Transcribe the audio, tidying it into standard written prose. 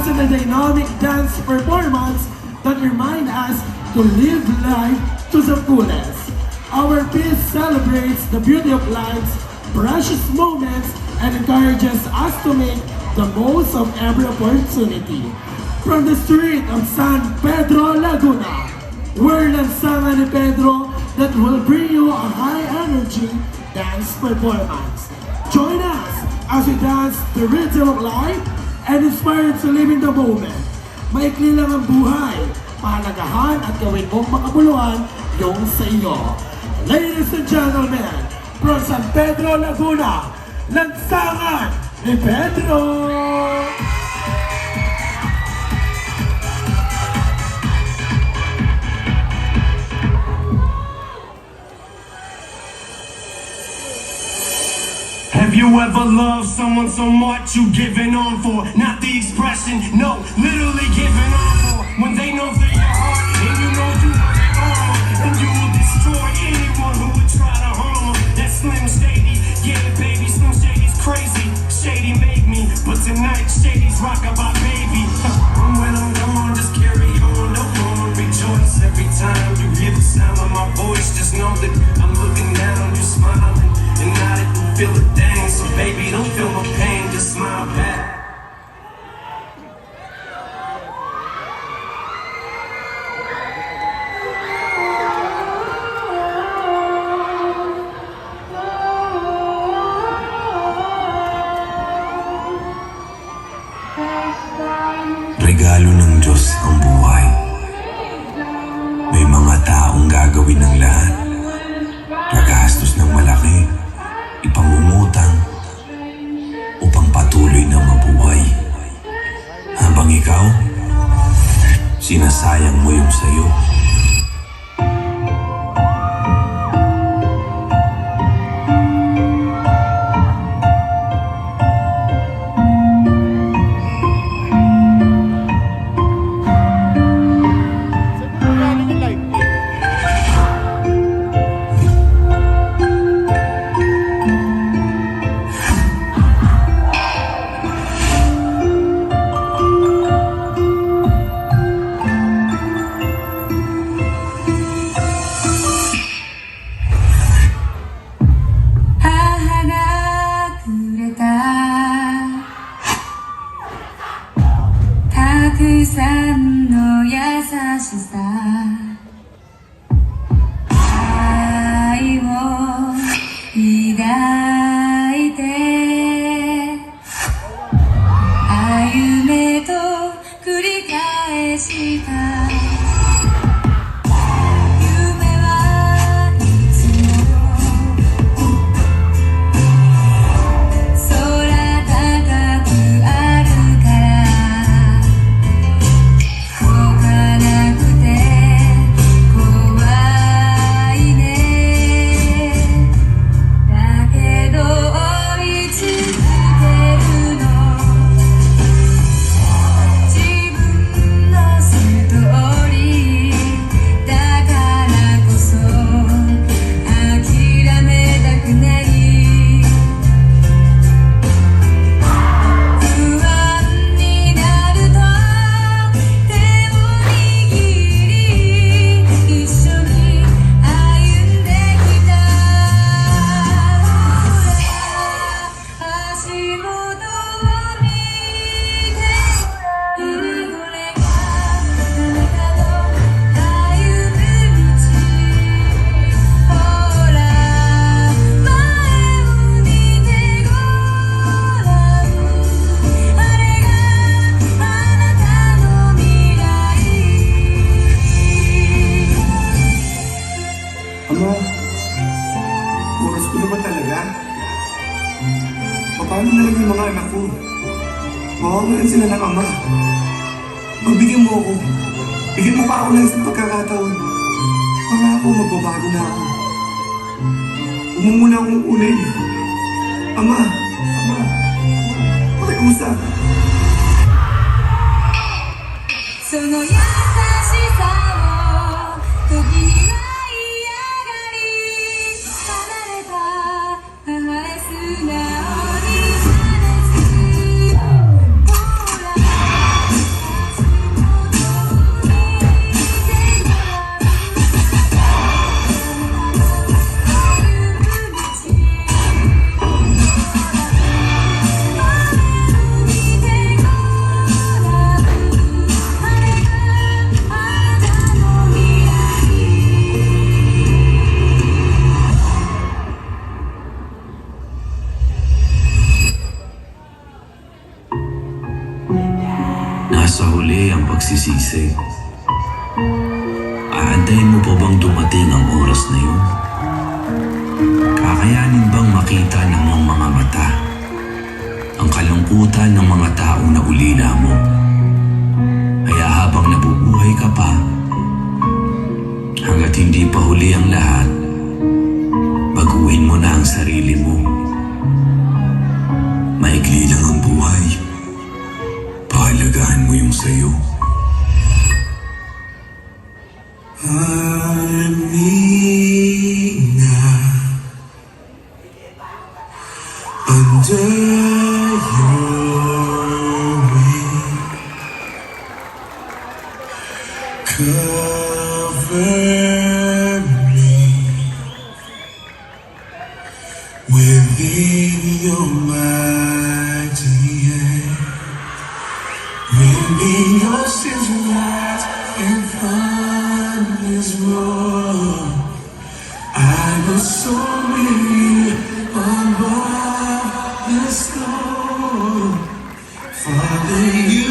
in a dynamic dance performance that remind us to live life to the fullest. Our piece celebrates the beauty of life's precious moments and encourages us to make the most of every opportunity. From the street of San Pedro, Laguna, we're Lansangan ni Pedro that will bring you a high-energy dance performance. Join us as we dance the rhythm of life and inspired to live in the moment. Maikli lang ang buhay, pahalagahan at gawin mong makabuluhan yung sa iyo. Ladies and gentlemen, from San Pedro, Laguna, Lansangan ni Pedro! Have you ever loved someone so much you giving on for? Not the expression, no, literally giving on for. When they know they're your heart and you know you are their armor, and you will destroy anyone who would try to harm them. That's Slim Shady, yeah baby, Slim Shady's crazy. Shady made me, but tonight Shady's rockin' my baby. And when I'm gone, just carry on, no more rejoice. Every time you hear the sound of my voice, just know that I'm looking down, you're smiling. And I didn't feel a thing, so baby, don't feel my pain, just smile back. Regalo ng Diyos ang buhay. May mga taong gagawin ng lahat. Gagastos ng malaki, ipangungutang, upang patuloy na mabuhay. Habang ikaw, sinasayang mo yung sayo. Paano na lang yung mga anak ko? Mawawalan sila ng ama. Magbigyan mo ako. Bigyan mo pa ako ng isang pagkakataon. Pangako, magbabago na ako. Huwag mo muna akong ulay. Ama, pakiusap. その優しさを時には嫌がり離れた母へ素直に話すほら sa huli ang pagsisisi. Aantayin mo pa bang dumating ang oras na yun? Kakayanin bang makita ng iyong mga mata ang kalungkutan ng mga taong naulila mo? Kaya habang nabubuhay ka pa, hanggat hindi pa huli ang lahat, baguhin mo na ang sarili mo. Maikli lang ang buhay. Pahalagahan mo yung sayo. Armina, under your wing, cover me within your mighty hand. Rid me your sins rise and thunders roar. I will soar with you above the storm. Father, you